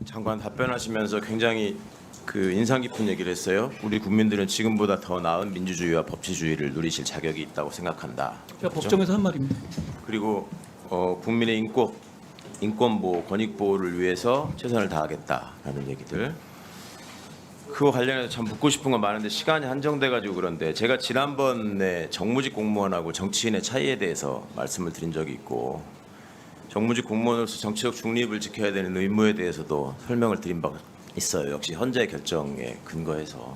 장관 답변하시면서 굉장히 인상 깊은 얘기를 했어요. 우리 국민들은 지금보다 더 나은 민주주의와 법치주의를 누리실 자격이 있다고 생각한다. 제가 그렇죠? 법정에서 한 말입니다. 그리고 국민의 인권 보호, 권익 보호를 위해서 최선을 다하겠다라는 얘기들. 그거 관련해서 참 묻고 싶은 건 많은데 시간이 한정돼 가지고 그런데 제가 지난번에 정무직 공무원하고 정치인의 차이에 대해서 말씀을 드린 적이 있고 정무직 공무원으로서 정치적 중립을 지켜야 되는 의무에 대해서도 설명을 드린 바가 있어요. 역시 헌재의 결정에 근거해서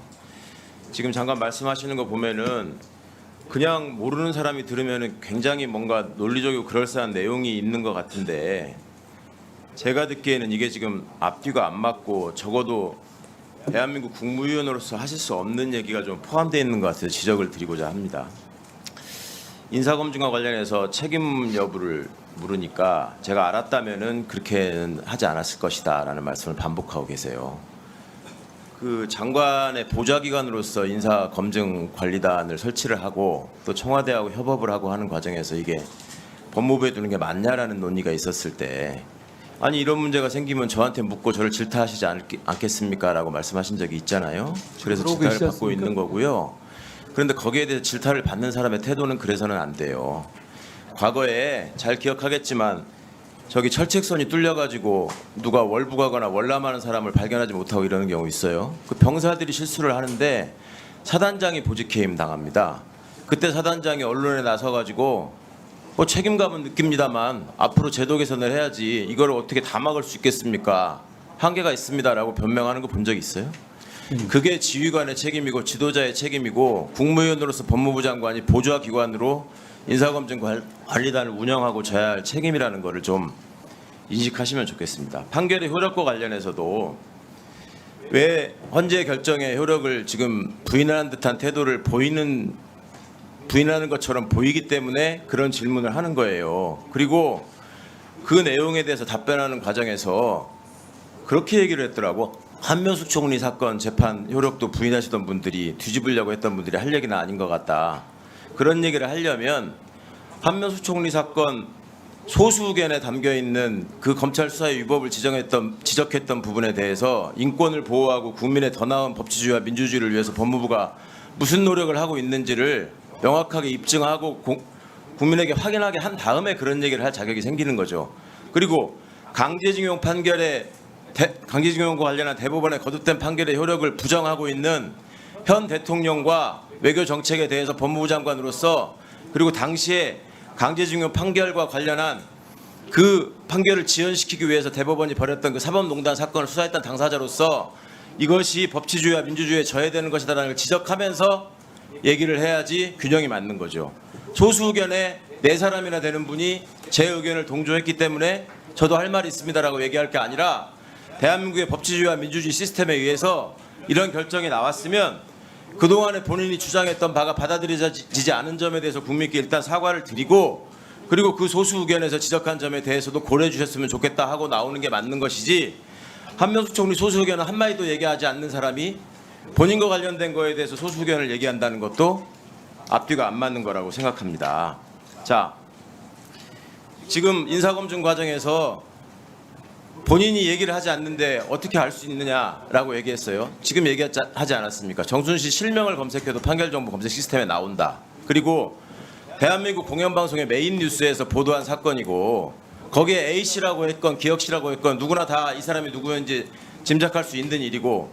지금 잠깐 말씀하시는 거 보면은 그냥 모르는 사람이 들으면은 굉장히 뭔가 논리적이고 그럴싸한 내용이 있는 것 같은데 제가 듣기에는 이게 지금 앞뒤가 안 맞고 적어도 대한민국 국무위원으로서 하실 수 없는 얘기가 좀 포함되어 있는 것 같아서 지적을 드리고자 합니다. 인사검증과 관련해서 책임 여부를 물으니까 제가 알았다면은 그렇게는 하지 않았을 것이다라는 말씀을 반복하고 계세요. 그 장관의 보좌기관으로서 인사검증관리단을 설치를 하고 또 청와대하고 협업을 하고 하는 과정에서 이게 법무부에 두는 게 맞냐라는 논의가 있었을 때 아니 이런 문제가 생기면 저한테 묻고 저를 질타하시지 않겠습니까? 라고 말씀하신 적이 있잖아요. 그래서 질타를 받고 있는 거고요. 그런데 거기에 대해서 질타를 받는 사람의 태도는 그래서는 안 돼요. 과거에 잘 기억하겠지만 저기 철책선이 뚫려가지고 누가 월북하거나 월남하는 사람을 발견하지 못하고 이러는 경우 있어요. 그 병사들이 실수를 하는데 사단장이 보직해임 당합니다. 그때 사단장이 언론에 나서가지고 뭐 책임감은 느낍니다만 앞으로 제도 개선을 해야지 이걸 어떻게 다 막을 수 있겠습니까? 한계가 있습니다라고 변명하는 거 본 적 있어요? 그게 지휘관의 책임이고 지도자의 책임이고 국무위원으로서 법무부 장관이 보좌기관으로 인사검증관리단을 운영하고 져야 할 책임이라는 거를 좀 인식하시면 좋겠습니다. 판결의 효력과 관련해서도 왜 헌재 결정의 효력을 지금 부인하는 듯한 태도를 부인하는 것처럼 보이기 때문에 그런 질문을 하는 거예요. 그리고 그 내용에 대해서 답변하는 과정에서 그렇게 얘기를 했더라고. 한명숙 총리 사건 재판 효력도 부인하시던 분들이 뒤집으려고 했던 분들이 할 얘기는 아닌 것 같다. 그런 얘기를 하려면 한명숙 총리 사건 소수 의견에 담겨 있는 그 검찰 수사의 위법을 지적했던 부분에 대해서 인권을 보호하고 국민의 더 나은 법치주의와 민주주의를 위해서 법무부가 무슨 노력을 하고 있는지를 명확하게 입증하고 국민에게 확인하게 한 다음에 그런 얘기를 할 자격이 생기는 거죠. 그리고 강제징용과 관련한 대법원의 거듭된 판결의 효력을 부정하고 있는 현 대통령과 외교 정책에 대해서 법무부 장관으로서 그리고 당시에 강제징용 판결과 관련한 그 판결을 지연시키기 위해서 대법원이 벌였던 그 사법농단 사건을 수사했던 당사자로서 이것이 법치주의와 민주주의에 저해되는 것이다라는 걸 지적하면서 얘기를 해야지 균형이 맞는 거죠. 소수 의견에 네 사람이나 되는 분이 제 의견을 동조했기 때문에 저도 할 말이 있습니다라고 얘기할 게 아니라 대한민국의 법치주의와 민주주의 시스템에 의해서 이런 결정이 나왔으면 그동안에 본인이 주장했던 바가 받아들여지지 않은 점에 대해서 국민께 일단 사과를 드리고 그리고 그 소수 의견에서 지적한 점에 대해서도 고려해 주셨으면 좋겠다 하고 나오는 게 맞는 것이지 한명숙 총리 소수 의견은 한마디도 얘기하지 않는 사람이 본인과 관련된 거에 대해서 소수 의견을 얘기한다는 것도 앞뒤가 안 맞는 거라고 생각합니다. 자, 지금 인사검증 과정에서 본인이 얘기를 하지 않는데 어떻게 알 수 있느냐라고 얘기했어요. 지금 얘기하지 않았습니까? 정순신 실명을 검색해도 판결정보 검색 시스템에 나온다. 그리고 대한민국 공영방송의 메인 뉴스에서 보도한 사건이고 거기에 A씨라고 했건 기혁씨라고 했건 누구나 다 이 사람이 누구인지 짐작할 수 있는 일이고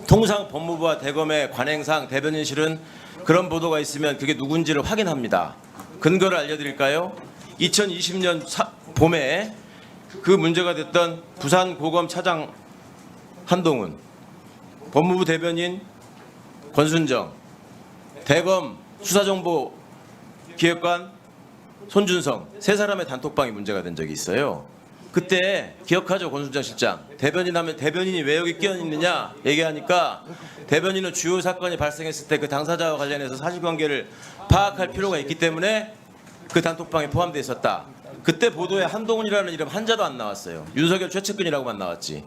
통상 법무부와 대검의 관행상 대변인실은 그런 보도가 있으면 그게 누군지를 확인합니다. 근거를 알려드릴까요? 2020년 봄에 그 문제가 됐던 부산고검 차장 한동훈, 법무부 대변인 권순정, 대검 수사정보기획관 손준성 세 사람의 단톡방이 문제가 된 적이 있어요. 그때 기억하죠, 권순정 실장. 대변인 하면 대변인이 왜 여기 끼어 있느냐 얘기하니까 대변인은 주요 사건이 발생했을 때 그 당사자와 관련해서 사실관계를 파악할 필요가 있기 때문에 그 단톡방에 포함되어 있었다. 그때 보도에 한동훈이라는 이름 한자도 안 나왔어요. 윤석열 최측근이라고만 나왔지.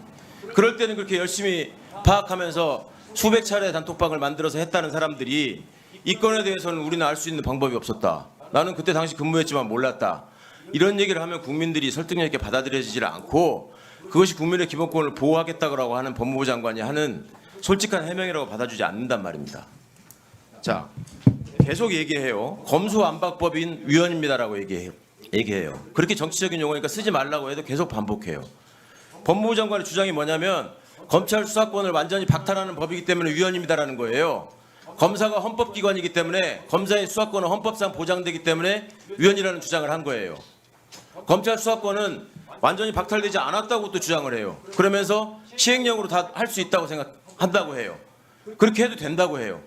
그럴 때는 그렇게 열심히 파악하면서 수백 차례 단톡방을 만들어서 했다는 사람들이 이 건에 대해서는 우리는 알 수 있는 방법이 없었다. 나는 그때 당시 근무했지만 몰랐다. 이런 얘기를 하면 국민들이 설득력 있게 받아들여지질 않고 그것이 국민의 기본권을 보호하겠다고 하는 법무부 장관이 하는 솔직한 해명이라고 받아주지 않는단 말입니다. 자, 계속 얘기해요. 검수완박법인 위헌입니다라고 얘기해요. 그렇게 정치적인 용어니까 쓰지 말라고 해도 계속 반복해요. 법무부 장관의 주장이 뭐냐면 검찰 수사권을 완전히 박탈하는 법이기 때문에 위헌입니다라는 거예요. 검사가 헌법기관이기 때문에 검사의 수사권은 헌법상 보장되기 때문에 위헌이라는 주장을 한 거예요. 검찰 수사권은 완전히 박탈되지 않았다고 또 주장을 해요. 그러면서 시행령으로 다 할 수 있다고 생각한다고 해요. 그렇게 해도 된다고 해요.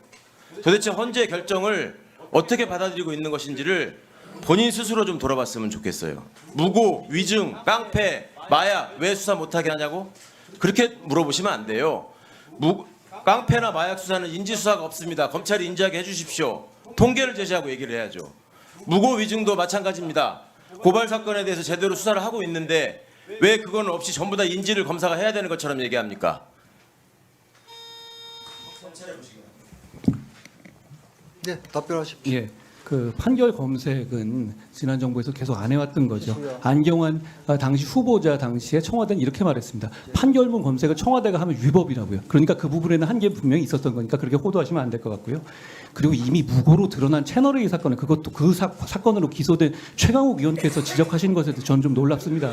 도대체 헌재 결정을 어떻게 받아들이고 있는 것인지를 본인 스스로 좀 돌아봤으면 좋겠어요. 무고, 위증, 깡패, 마약 왜 수사 못하게 하냐고? 그렇게 물어보시면 안 돼요. 깡패나 마약 수사는 인지수사가 없습니다. 검찰이 인지하게 해주십시오. 통계를 제시하고 얘기를 해야죠. 무고 위증도 마찬가지입니다. 고발 사건에 대해서 제대로 수사를 하고 있는데 왜 그건 없이 전부 다 인지를 검사가 해야 되는 것처럼 얘기합니까? 네, 답변하십시오. 예, 그 판결 검색은 지난 정부에서 계속 안 해왔던 거죠. 안경환 당시 후보자 당시에 청와대는 이렇게 말했습니다. 판결문 검색을 청와대가 하면 위법이라고요. 그러니까 그 부분에는 한계 분명히 있었던 거니까 그렇게 호도하시면 안 될 것 같고요. 그리고 이미 무고로 드러난 채널A 사건은 그것도 그 사건으로 기소된 최강욱 의원께서 지적하신 것에 대해서 저는 좀 놀랍습니다.